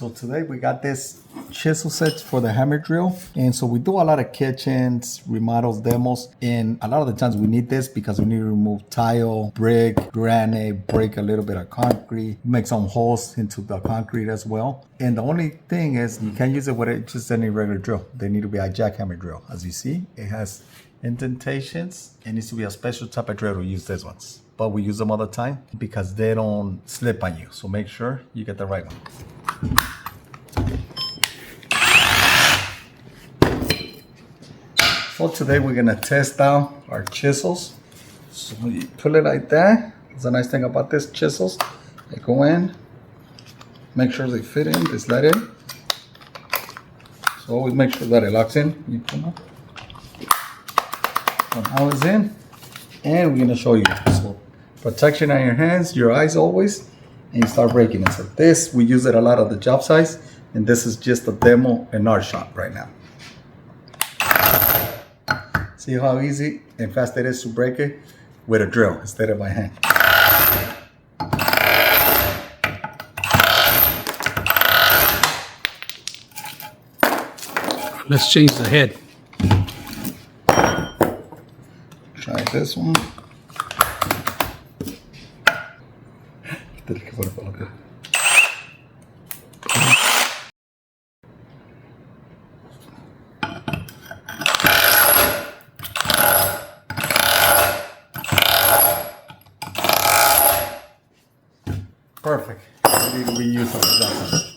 So today we got this chisel set for the hammer drill. And so we do a lot of kitchens, remodels, demos. And a lot of the times we need this because we need to remove tile, brick, granite, break a little bit of concrete, make some holes into the concrete as well. And the only thing is you can't use it with just any regular drill. They need to be a jackhammer drill. As you see, it has indentations. It needs to be a special type of drill to use these ones. But we use them all the time because they don't slip on you. So make sure you get the right one. So today we're gonna test out our chisels. So you pull it like that. That's a nice thing about this chisels. They go in, make sure they fit in, they slide in. So always make sure that it locks in. You pull it. So now it's in, and we're gonna show you. So protection on your hands, your eyes always, and you start breaking it. So this, we use it a lot at the job sites, and this is just a demo in our shop right now. See how easy and fast it is to break it with a drill instead of by hand. Let's change the head. Try this one. Perfect. Ready to be used on the job.